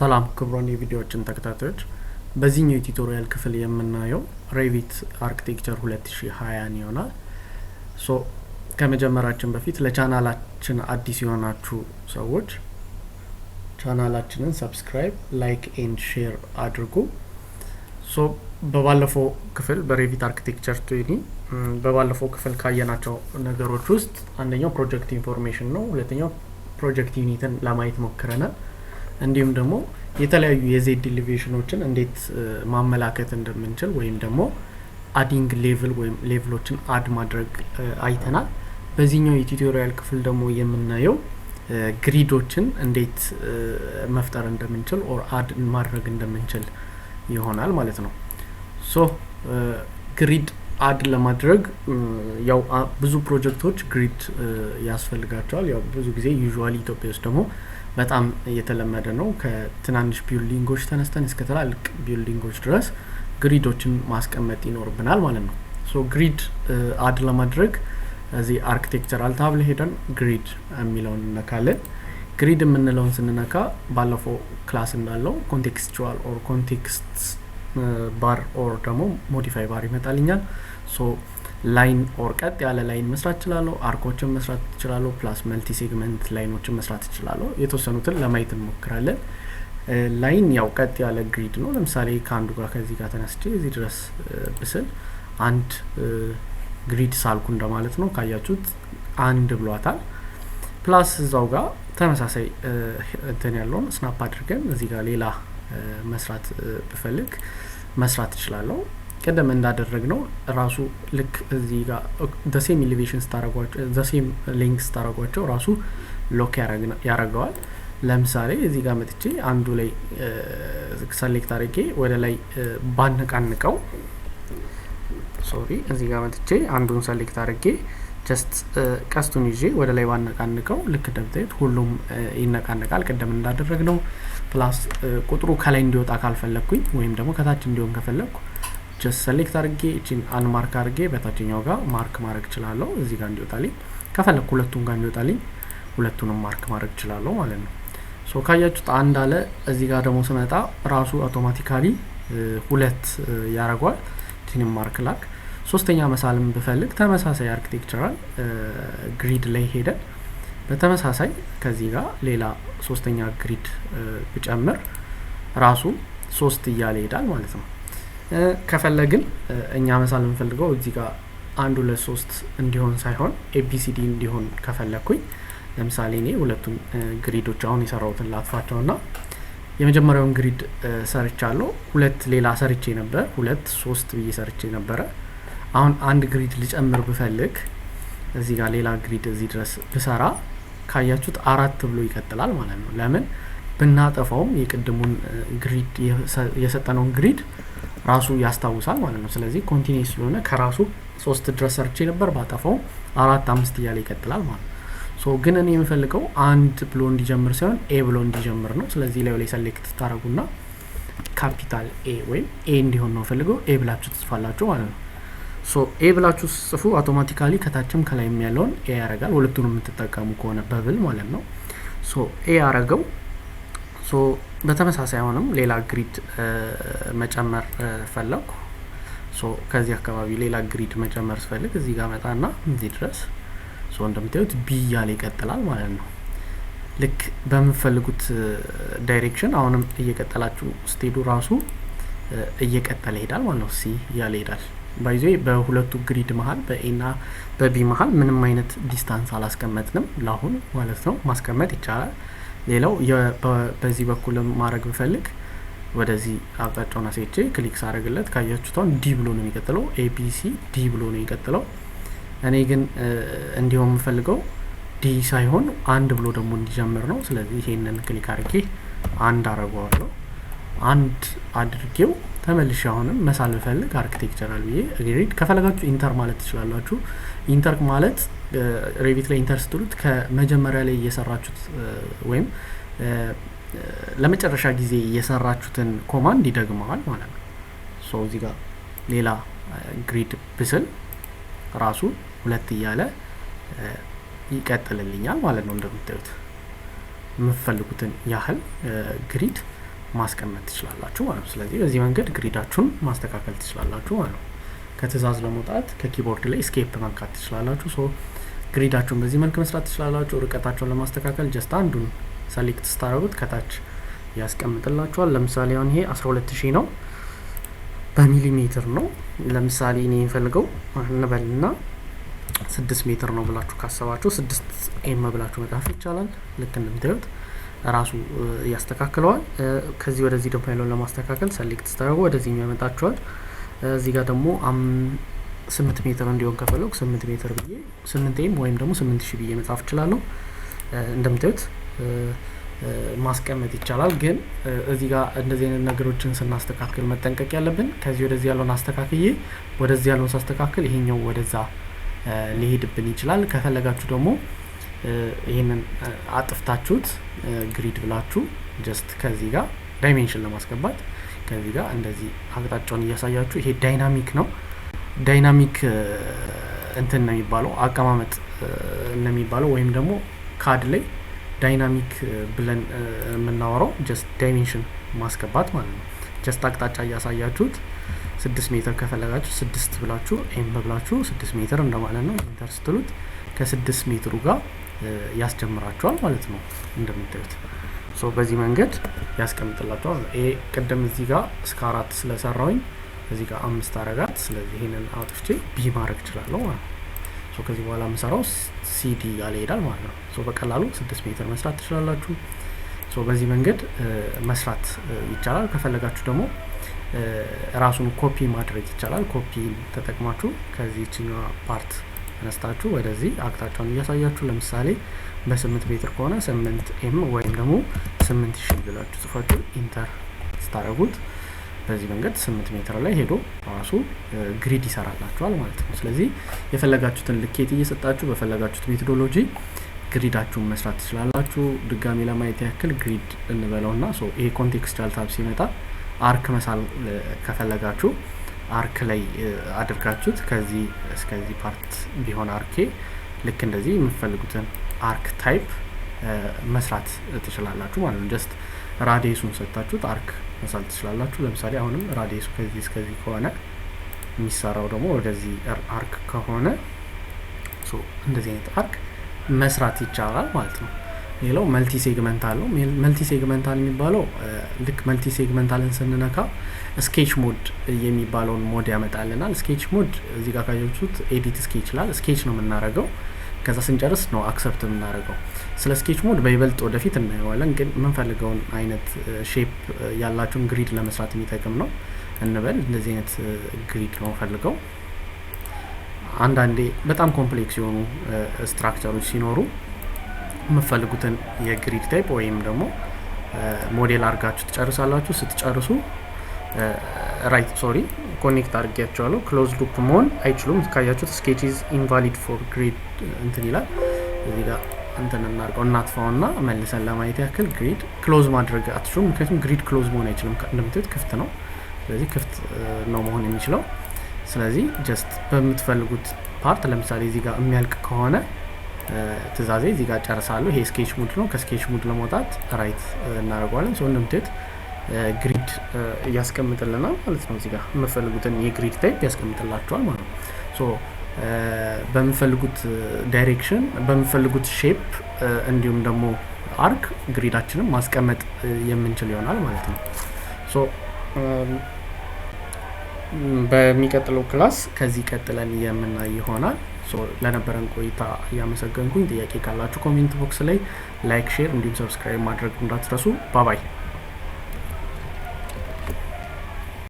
ሰላም ክብሮን የቪዲዮዎችን ተከታታዮች በዚህኛው የቱቶሪያል ክፍል የምናየው Revit Architecture 2020 ይሆናል። ሶ ከመጀመራችን በፊት ለቻናላችን አዲስ የሆናችሁ ሰዎች ቻናላችንን ሰብስክራይብ፣ ላይክ ኤንድ ሼር አድርጉ። ሶ በባለፈው ክፍል በRevit Architecture 20 በባለፈው ክፍል ካየናቸው ነገሮች ውስጥ አንደኛው ፕሮጀክት ኢንፎርሜሽን ነው፣ ሁለተኛው ፕሮጀክት ዩኒትን ለማየት ሞክረናል። እንዲሁም ደግሞ የተለያዩ የዜድ ኤሌቬሽኖችን እንዴት ማመላከት እንደምንችል ወይም ደግሞ አዲንግ ሌቭል ወይም ሌቭሎችን አድ ማድረግ አይተናል። በዚህኛው የቱቶሪያል ክፍል ደግሞ የምናየው ግሪዶችን እንዴት መፍጠር እንደምንችል ኦር አድ ማድረግ እንደምንችል ይሆናል ማለት ነው። ሶ ግሪድ አድ ለማድረግ ያው ብዙ ፕሮጀክቶች ግሪድ ያስፈልጋቸዋል። ያው ብዙ ጊዜ ዩዥዋሊ ኢትዮጵያ ውስጥ ደግሞ በጣም የተለመደ ነው። ከትናንሽ ቢልዲንጎች ተነስተን እስከ ትላልቅ ቢልዲንጎች ድረስ ግሪዶችን ማስቀመጥ ይኖርብናል ማለት ነው። ሶ ግሪድ አድ ለማድረግ እዚህ አርኪቴክቸራል ታብ ላይ ሄደን ግሪድ የሚለውን እንነካለን። ግሪድ የምንለውን ስንነካ ባለፈው ክላስ እንዳለው ኮንቴክስቹዋል ኦር ኮንቴክስት ባር ኦር ደግሞ ሞዲፋይ ባር ይመጣልኛል። ሶ ላይን ኦር ቀጥ ያለ ላይን መስራት ይችላልው፣ አርኮችን መስራት ይችላልው፣ ፕላስ መልቲ ሴግመንት ላይኖችን መስራት ይችላልው። የተወሰኑትን ለማየት እንሞክራለን። ላይን ያው ቀጥ ያለ ግሪድ ነው። ለምሳሌ ከአንዱ ጋር ከዚህ ጋር ተነስቼ እዚህ ድረስ ብስል አንድ ግሪድ ሳልኩ እንደማለት ነው። ካያችሁት አንድ ብሏታል። ፕላስ እዛው ጋር ተመሳሳይ እንትን ያለውን ስናፕ አድርገን እዚህ ጋር ሌላ መስራት ብፈልግ መስራት ይችላልው። ቀደም እንዳደረግነው ራሱ ልክ እዚህ ጋር the same elevation ስታረጓቸው the same length ስታረጓቸው ራሱ ሎክ ያረጋዋል። ለምሳሌ እዚህ ጋር መጥቼ አንዱ ላይ ሰሌክት አድርጌ ወደ ላይ ባነቃንቀው እዚህ ጋር መጥቼ አንዱን ሰሌክት አድርጌ ጀስት ቀስቱን ይዤ ወደ ላይ ባነቃንቀው ልክ እንደምታዩት ሁሉም ይነቃነቃል ቀደም እንዳደረግነው። ፕላስ ቁጥሩ ከላይ እንዲወጣ ካልፈለኩኝ ወይም ደግሞ ከታች እንዲሆን ከፈለኩ ጀስት ሰሌክት አድርጌ እቺን አንማርክ አድርጌ በታችኛው ጋር ማርክ ማድረግ እችላለሁ። እዚህ ጋር እንዲወጣልኝ ከፈለኩ ሁለቱም ጋር እንዲወጣልኝ ሁለቱንም ማርክ ማድረግ እችላለሁ ማለት ነው። ሶ ካያችሁት አንድ አለ። እዚህ ጋር ደግሞ ስመጣ ራሱ አውቶማቲካሊ ሁለት ያረጋዋል። እቺንም ማርክ ላክ። ሶስተኛ መሳልም ብፈልግ ተመሳሳይ አርኪቴክቸራል ግሪድ ላይ ሄደን በተመሳሳይ ከዚህ ጋር ሌላ ሶስተኛ ግሪድ ብጨምር ራሱ ሶስት እያለ ይሄዳል ማለት ነው። ከፈለግን እኛ መሳል እንፈልገው እዚህ ጋር 1 2 3 እንዲሆን ሳይሆን ኤቢሲዲ እንዲሆን ከፈለኩኝ ለምሳሌ እኔ ሁለቱን ግሪዶች አሁን የሰራሁትን ላጥፋቸውና የመጀመሪያውን ግሪድ ሰርቻለሁ። ሁለት ሌላ ሰርቼ ነበር፣ 2 3 ብዬ ሰርቼ ነበር። አሁን አንድ ግሪድ ልጨምር ብፈልግ እዚህ ጋር ሌላ ግሪድ እዚህ ድረስ ብሰራ ካያችሁት 4 ብሎ ይቀጥላል ማለት ነው። ለምን ብናጠፋውም የቅድሙን ግሪድ የሰጠነውን ግሪድ ራሱ ያስታውሳል ማለት ነው። ስለዚህ ኮንቲኒዩስ ስለሆነ ከራሱ 3 ድረስ ሰርቼ ነበር ባጠፋው 4 5 እያለ ይቀጥላል ማለት ነው። ሶ ግን እኔ የምፈልገው አንድ ብሎ እንዲጀምር ሳይሆን ኤ ብሎ እንዲጀምር ነው። ስለዚህ ላይ ሰሌክት ታረጉና ካፒታል ኤ ወይም ኤ እንዲሆን ነው ፈልገው ኤ ብላችሁ ትጽፋላችሁ ማለት ነው። ሶ ኤ ብላችሁ ጽፉ አውቶማቲካሊ ከታችም ከላይም ያለውን ኤ ያረጋል። ሁለቱንም የምትጠቀሙ ከሆነ በብል ማለት ነው። ሶ ኤ ያረጋው። ሶ በተመሳሳይ አሁንም ሌላ ግሪድ መጨመር ፈለኩ። ሶ ከዚህ አካባቢ ሌላ ግሪድ መጨመር ስፈልግ እዚህ ጋር መጣና እዚህ ድረስ ሶ እንደምታዩት ቢ ያለ ይቀጥላል ማለት ነው። ልክ በመፈልጉት ዳይሬክሽን አሁንም እየቀጠላችሁ ስትሄዱ ራሱ እየቀጠለ ይሄዳል ማለት ነው። ሲ ያለ ይሄዳል። ባይዞ በሁለቱ ግሪድ መሃል በኤና በቢ መሃል ምንም አይነት ዲስታንስ አላስቀመጥንም ለአሁን ማለት ነው። ማስቀመጥ ይቻላል። ሌላው በዚህ በኩል ማድረግ ብፈልግ ወደዚህ አቅጣጫውን አስይቼ ክሊክ ሳደርግለት ካያችሁት አሁን ዲ ብሎ ነው የሚቀጥለው። ኤቢሲ ዲ ብሎ ነው የሚቀጥለው። እኔ ግን እንዲሆን የምፈልገው ዲ ሳይሆን አንድ ብሎ ደግሞ እንዲጀምር ነው። ስለዚህ ይሄንን ክሊክ አድርጌ አንድ አረጋዋለሁ። አንድ አድርጌው ተመልሼ አሁንም መሳል ብፈልግ አርኪቴክቸራል ብዬ ግሪድ ከፈለጋችሁ ኢንተር ማለት ትችላላችሁ። ኢንተር ማለት ሬቪት ላይ ኢንተር ስትሉት ከመጀመሪያ ላይ እየሰራችሁት ወይም ለመጨረሻ ጊዜ እየሰራችሁትን ኮማንድ ይደግመዋል ማለት ነው። ሶ እዚህ ጋር ሌላ ግሪድ ብስል ራሱ ሁለት እያለ ይቀጥልልኛል ማለት ነው። እንደምታዩት የምትፈልጉትን ያህል ግሪድ ማስቀመጥ ትችላላችሁ ማለት ነው። ስለዚህ በዚህ መንገድ ግሪዳችሁን ማስተካከል ትችላላችሁ ማለት ነው። ከትእዛዝ ለመውጣት ከኪቦርድ ላይ ኤስኬፕ መንካት ትችላላችሁ። ሶ ግሪዳችሁን በዚህ መልክ መስራት ትችላላችሁ። ርቀታቸውን ለማስተካከል ጀስት አንዱን ሰሌክት ስታደርጉት ከታች ያስቀምጥላችኋል። ለምሳሌ አሁን ይሄ 12000 ነው በሚሊሜትር ነው። ለምሳሌ እኔ የምፈልገው እንበልና 6 ሜትር ነው ብላችሁ ካሰባችሁ 6 ኤም ብላችሁ መጻፍ ይቻላል። ልክ እንደምታዩት ራሱ ያስተካክለዋል። ከዚህ ወደዚህ ደግሞ ያለውን ለማስተካከል ሰሌክት ስታደርጉ ወደዚህኛው ያመጣችኋል። እዚህ ጋር ደግሞ 8 ሜትር እንዲሆን ከፈለኩ 8 ሜትር ብዬ 8 ኤም ወይም ደግሞ 8000 ብዬ መጻፍ እችላለሁ። እንደምታዩት ማስቀመጥ ይቻላል። ግን እዚህ ጋር እንደዚህ አይነት ነገሮችን ስናስተካክል መጠንቀቅ ያለብን ከዚህ ወደዚህ ያለውን አስተካክዬ ወደዚህ ያለውን ሳስተካክል ይሄኛው ወደዛ ሊሄድብን ይችላል። ከፈለጋችሁ ደግሞ ይሄንን አጥፍታችሁት ግሪድ ብላችሁ ጀስት ከዚህ ጋር ዳይሜንሽን ለማስገባት ከዚህ ጋር እንደዚህ አቅጣጫውን እያሳያችሁ ይሄ ዳይናሚክ ነው። ዳይናሚክ እንትን ነው የሚባለው አቀማመጥ ነው የሚባለው ወይም ደግሞ ካድ ላይ ዳይናሚክ ብለን የምናወራው ጀስት ዳይሜንሽን ማስገባት ማለት ነው። ጀስት አቅጣጫ እያሳያችሁት 6 ሜትር ከፈለጋችሁ 6 ብላችሁ ኤም ብላችሁ 6 ሜትር እንደማለት ነው። ኢንተር ስትሉት ከ6 ሜትሩ ጋር ያስጀምራችኋል ማለት ነው እንደምታዩት። ሶ በዚህ መንገድ ያስቀምጥላችኋል። ይሄ ቅድም እዚህ ጋር እስከ 4 ስለሰራውኝ እዚህ ጋር 5 አረጋት። ስለዚህ ይሄንን አውጥቼ ቢ ማድረግ እችላለሁ ማለት ነው። ሶ ከዚህ በኋላ የምሰራው ሲዲ ያለ ይሄዳል ማለት ነው። ሶ በቀላሉ 6 ሜትር መስራት ትችላላችሁ። ሶ በዚህ መንገድ መስራት ይቻላል። ከፈለጋችሁ ደግሞ ራሱን ኮፒ ማድረግ ይቻላል። ኮፒ ተጠቅማችሁ ከዚህኛው ፓርት ተነስታችሁ ወደዚህ አቅጣጫውን እያሳያችሁ ለምሳሌ በ8 ሜትር ከሆነ 8 ኤም ወይም ደግሞ 8000 ብላችሁ ጽፋችሁ ኢንተር ስታደርጉት በዚህ መንገድ 8 ሜትር ላይ ሄዶ ራሱ ግሪድ ይሰራላችኋል ማለት ነው። ስለዚህ የፈለጋችሁትን ልኬት እየሰጣችሁ በፈለጋችሁት ሜቶዶሎጂ ግሪዳችሁን መስራት ትችላላችሁ። ድጋሚ ለማየት ያክል ግሪድ እንበለውና ሶ ይሄ ኮንቴክስቹዋል ታብ ሲመጣ አርክ መሳል ከፈለጋችሁ አርክ ላይ አድርጋችሁት ከዚህ እስከዚህ ፓርት ቢሆን አርኬ ልክ እንደዚህ የምትፈልጉትን አርክ ታይፕ መስራት ትችላላችሁ ማለት ነው። ጀስት ራዲየሱን ሰጣችሁት አርክ መሳል ትችላላችሁ። ለምሳሌ አሁንም ራዲየሱ ከዚህ እስከዚህ ከሆነ የሚሰራው ደግሞ ወደዚህ አርክ ከሆነ ሶ እንደዚህ አይነት አርክ መስራት ይቻላል ማለት ነው። ሌላው መልቲ ሴግመንታል ነው። መልቲ ሴግመንታል የሚባለው ልክ መልቲ ሴግመንታልን ስንነካ ስኬች ሞድ የሚባለውን ሞድ ያመጣልናል። ስኬች ሞድ እዚህ ጋር ካያችሁት ኤዲት ስኬች ይላል። ስኬች ነው የምናደርገው። ከዛ ስንጨርስ ነው አክሰፕት የምናደርገው። ስለ ስኬች ሞድ በይበልጥ ወደፊት እናየዋለን። ግን የምንፈልገውን አይነት ሼፕ ያላችሁን ግሪድ ለመስራት የሚጠቅም ነው እንበል። እንደዚህ አይነት ግሪድ ነው ፈልገው። አንዳንዴ በጣም ኮምፕሌክስ የሆኑ ስትራክቸሮች ሲኖሩ የምትፈልጉትን የግሪድ ታይፕ ወይም ደግሞ ሞዴል አድርጋችሁ ትጨርሳላችሁ። ስትጨርሱ ኮኔክት አድርጌያቸዋለሁ። ክሎዝ ሉፕ መሆን አይችሉም። ካያችሁት ስኬች ኢዝ ኢንቫሊድ ፎር ግሪድ እንትን ይላል። እዚህ ጋር እንትን እናድርገው እናጥፋውና መልሰን ለማየት ያክል ግሪድ ክሎዝ ማድረግ አትችሉም። ምክንያቱም ግሪድ ክሎዝ መሆን አይችልም። እንደምታዩት ክፍት ነው። ስለዚህ ክፍት ነው መሆን የሚችለው። ስለዚህ ጀስት በምትፈልጉት ፓርት ለምሳሌ እዚህ ጋር የሚያልቅ ከሆነ ትእዛዜ እዚህ ጋር ጨርሳለሁ። ይሄ ስኬች ሙድ ነው። ከስኬች ሙድ ለመውጣት ራይት እናደርገዋለን። ሶ እንደምታዩት ግሪድ ያስቀምጥልናል ማለት ነው። እዚህ ጋር የምትፈልጉትን የግሪድ ታይፕ ያስቀምጥላችኋል ማለት ነው። ሶ በምትፈልጉት ዳይሬክሽን በምትፈልጉት ሼፕ እንዲሁም ደግሞ አርክ ግሪዳችንን ማስቀመጥ የምንችል ይሆናል ማለት ነው። ሶ በሚቀጥለው ክላስ ከዚህ ቀጥለን የምናይ ይሆናል። ሶ ለነበረን ቆይታ እያመሰገንኩኝ ጥያቄ ካላችሁ ኮሜንት ቦክስ ላይ ላይክ፣ ሼር እንዲሁም ሰብስክራይብ ማድረግ እንዳትረሱ። ባባይ